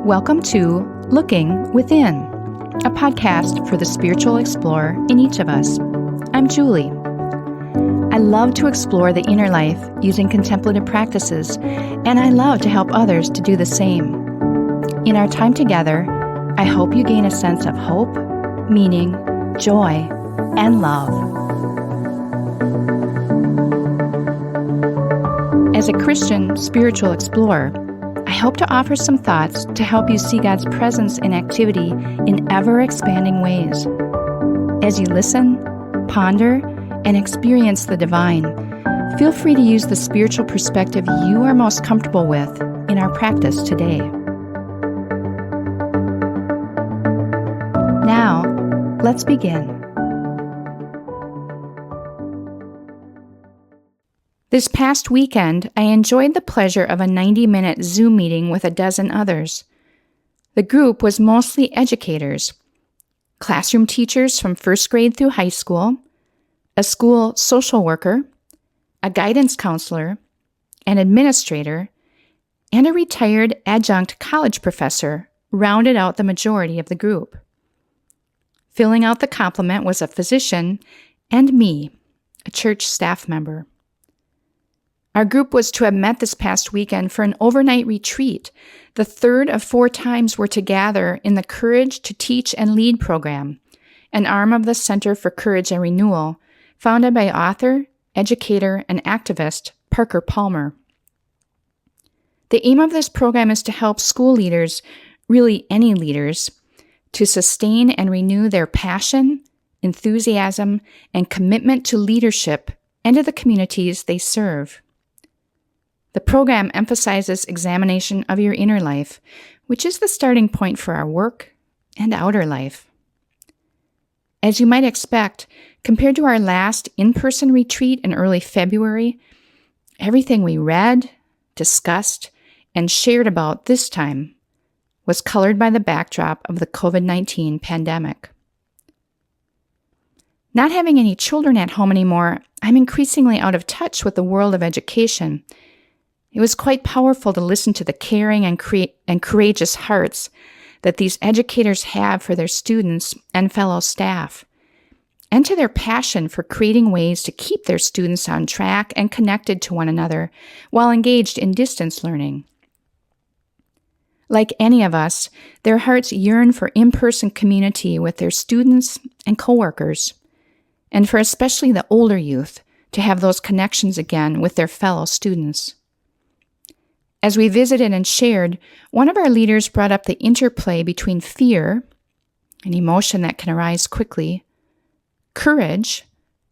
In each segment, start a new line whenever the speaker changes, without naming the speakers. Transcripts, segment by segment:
Welcome to Looking Within, a podcast for the spiritual explorer in each of us. I'm Julie. I love to explore the inner life using contemplative practices, and I love to help others to do the same. In our time together, I hope you gain a sense of hope, meaning, joy, and love. As a Christian spiritual explorer, I hope to offer some thoughts to help you see God's presence and activity in ever-expanding ways. As you listen, ponder, and experience the divine, feel free to use the spiritual perspective you are most comfortable with in our practice today. Now, let's begin. This past weekend, I enjoyed the pleasure of a 90-minute Zoom meeting with a dozen others. The group was mostly educators, classroom teachers from first grade through high school, a school social worker, a guidance counselor, an administrator, and a retired adjunct college professor rounded out the majority of the group. Filling out the complement was a physician and me, a church staff member. Our group was to have met this past weekend for an overnight retreat, the third of 4 times we're to gather in the Courage to Teach and Lead program, an arm of the Center for Courage and Renewal, founded by author, educator, and activist Parker Palmer. The aim of this program is to help school leaders, really any leaders, to sustain and renew their passion, enthusiasm, and commitment to leadership and to the communities they serve. The program emphasizes examination of your inner life, which is the starting point for our work and outer life. As you might expect, compared to our last in-person retreat in early February, everything we read, discussed, and shared about this time was colored by the backdrop of the COVID-19 pandemic. Not having any children at home anymore, I'm increasingly out of touch with the world of education. It was quite powerful to listen to the caring and courageous hearts that these educators have for their students and fellow staff, and to their passion for creating ways to keep their students on track and connected to one another while engaged in distance learning. Like any of us, their hearts yearn for in-person community with their students and coworkers, and for especially the older youth to have those connections again with their fellow students. As we visited and shared, one of our leaders brought up the interplay between fear, an emotion that can arise quickly, courage,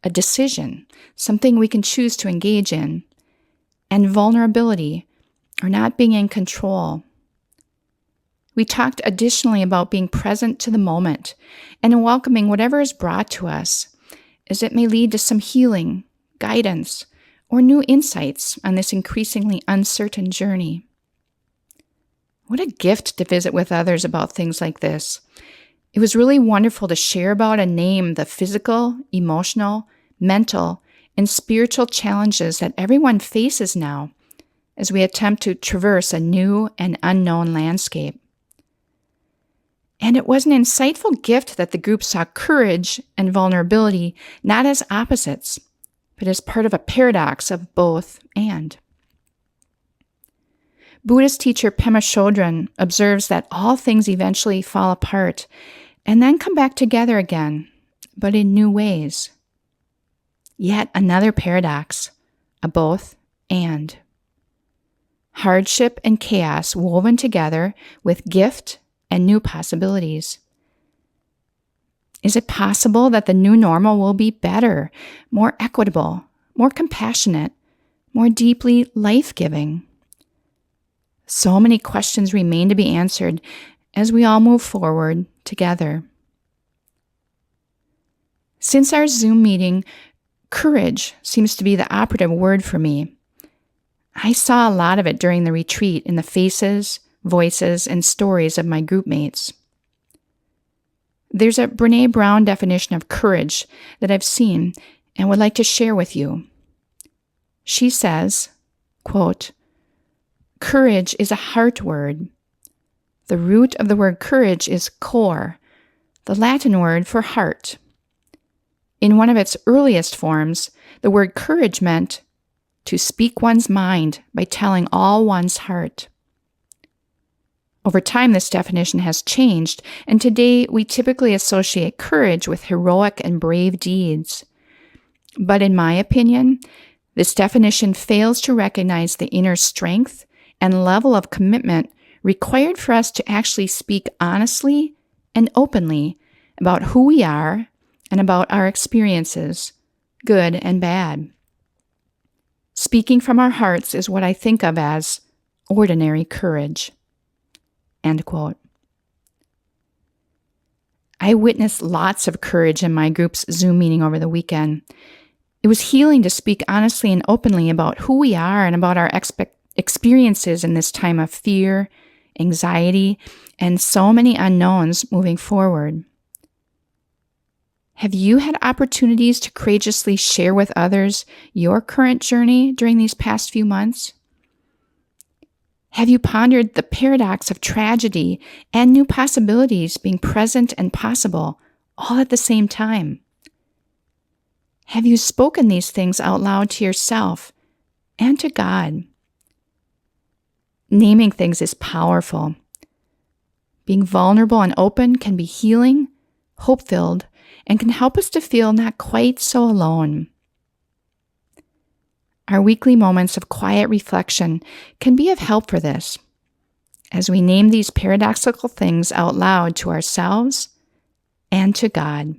a decision, something we can choose to engage in, and vulnerability, or not being in control. We talked additionally about being present to the moment and in welcoming whatever is brought to us, as it may lead to some healing, guidance, or new insights on this increasingly uncertain journey. What a gift to visit with others about things like this. It was really wonderful to share about and name the physical, emotional, mental, and spiritual challenges that everyone faces now as we attempt to traverse a new and unknown landscape. And it was an insightful gift that the group saw courage and vulnerability not as opposites, but as part of a paradox of both and. Buddhist teacher Pema Chodron observes that all things eventually fall apart and then come back together again, but in new ways. Yet another paradox, a both and. Hardship and chaos woven together with gift and new possibilities. Is it possible that the new normal will be better, more equitable, more compassionate, more deeply life-giving? So many questions remain to be answered as we all move forward together. Since our Zoom meeting, courage seems to be the operative word for me. I saw a lot of it during the retreat in the faces, voices, and stories of my group mates. There's a Brené Brown definition of courage that I've seen and would like to share with you. She says, quote, "Courage is a heart word. The root of the word courage is cor, the Latin word for heart. In one of its earliest forms, the word courage meant to speak one's mind by telling all one's heart. Over time, this definition has changed, and today we typically associate courage with heroic and brave deeds. But in my opinion, this definition fails to recognize the inner strength and level of commitment required for us to actually speak honestly and openly about who we are and about our experiences, good and bad. Speaking from our hearts is what I think of as ordinary courage." End quote. I witnessed lots of courage in my group's Zoom meeting over the weekend. It was healing to speak honestly and openly about who we are and about our experiences in this time of fear, anxiety, and so many unknowns moving forward. Have you had opportunities to courageously share with others your current journey during these past few months? Have you pondered the paradox of tragedy and new possibilities being present and possible all at the same time? Have you spoken these things out loud to yourself and to God? Naming things is powerful. Being vulnerable and open can be healing, hope-filled, and can help us to feel not quite so alone. Our weekly moments of quiet reflection can be of help for this, as we name these paradoxical things out loud to ourselves and to God.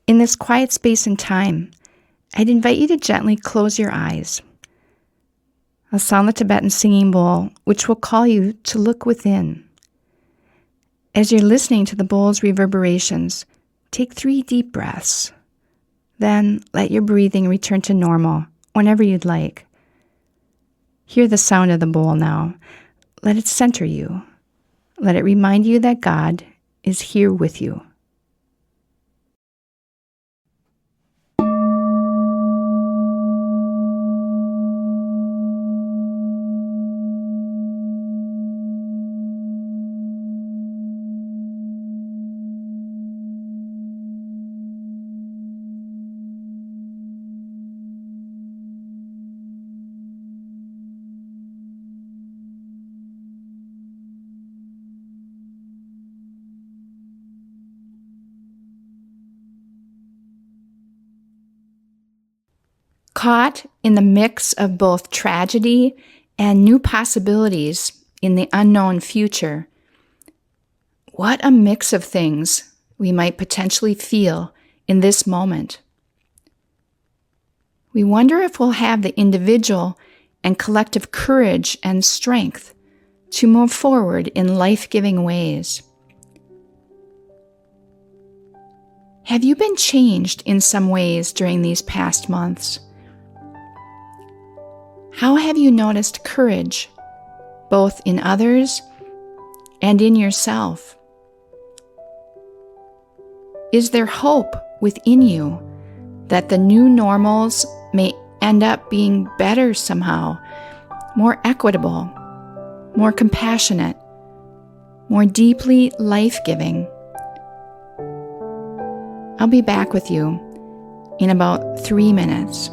In this quiet space and time, I'd invite you to gently close your eyes. I'll sound the Tibetan singing bowl, which will call you to look within. As you're listening to the bowl's reverberations, take 3 deep breaths. Then let your breathing return to normal whenever you'd like. Hear the sound of the bowl now. Let it center you. Let it remind you that God is here with you. Caught in the mix of both tragedy and new possibilities in the unknown future, what a mix of things we might potentially feel in this moment. We wonder if we'll have the individual and collective courage and strength to move forward in life-giving ways. Have you been changed in some ways during these past months? How have you noticed courage, both in others and in yourself? Is there hope within you that the new normals may end up being better somehow, more equitable, more compassionate, more deeply life-giving? I'll be back with you in about 3 minutes.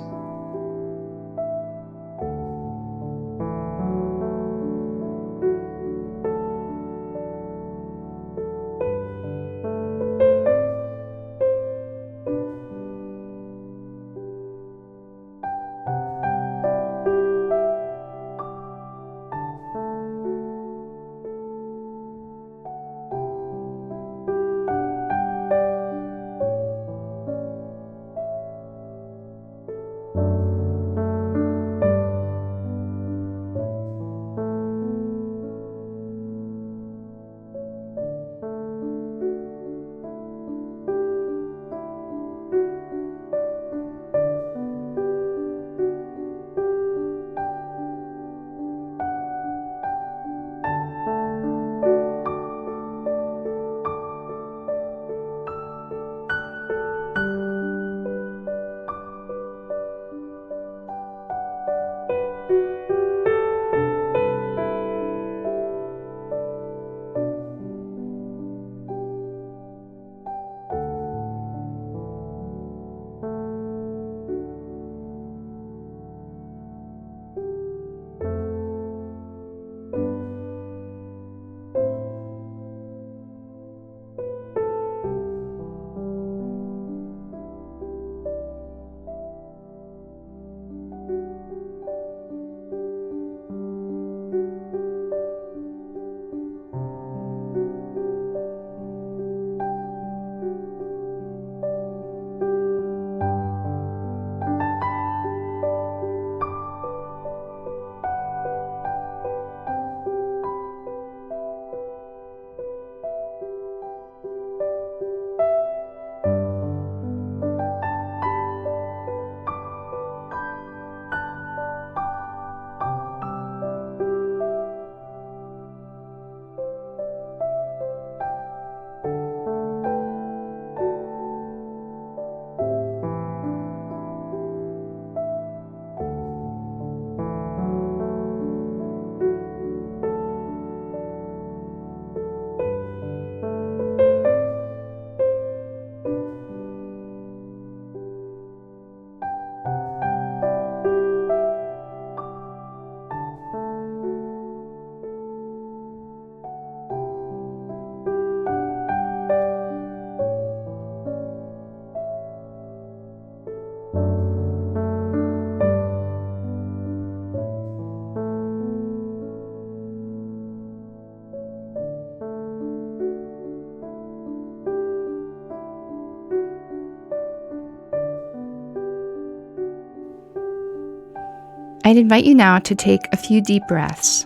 I'd invite you now to take a few deep breaths,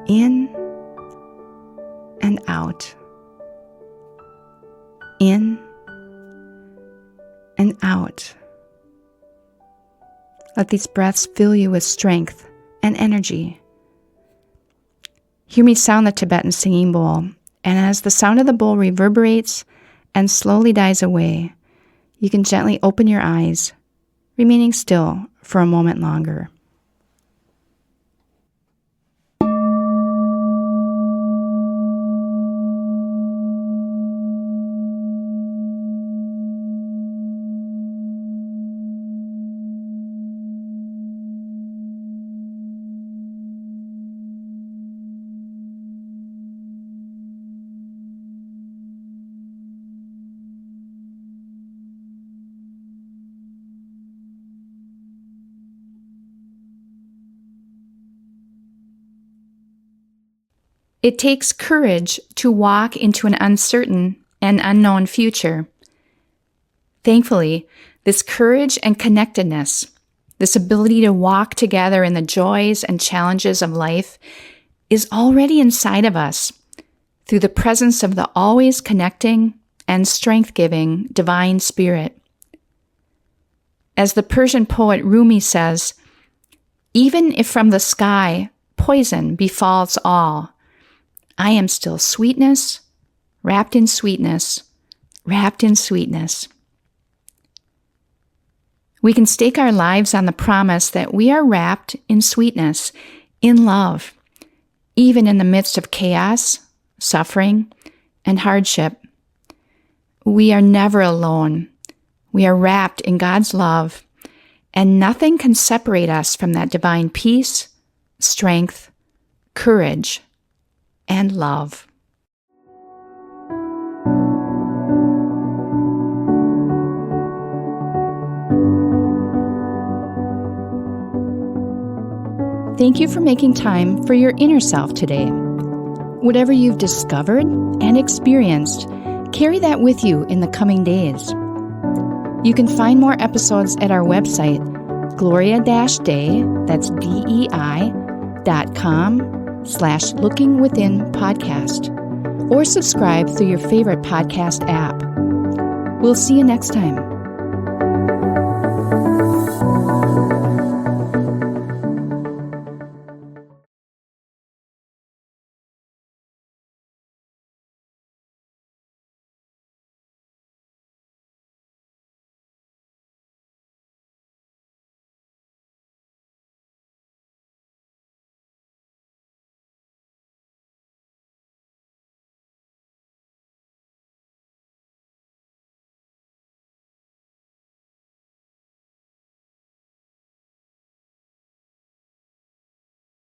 in and out, in and out. Let these breaths fill you with strength and energy. Hear me sound the Tibetan singing bowl, and as the sound of the bowl reverberates and slowly dies away, you can gently open your eyes, remaining still for a moment longer. It takes courage to walk into an uncertain and unknown future. Thankfully, this courage and connectedness, this ability to walk together in the joys and challenges of life, is already inside of us through the presence of the always connecting and strength-giving Divine Spirit. As the Persian poet Rumi says, "Even if from the sky poison befalls all, I am still sweetness, wrapped in sweetness, wrapped in sweetness." We can stake our lives on the promise that we are wrapped in sweetness, in love, even in the midst of chaos, suffering, and hardship. We are never alone. We are wrapped in God's love, and nothing can separate us from that divine peace, strength, courage, and love. Thank you for making time for your inner self today. Whatever you've discovered and experienced, carry that with you in the coming days. You can find more episodes at our website, Gloria-Day, that's DEI.com/lookingwithinpodcast, or subscribe through your favorite podcast app. We'll see you next time.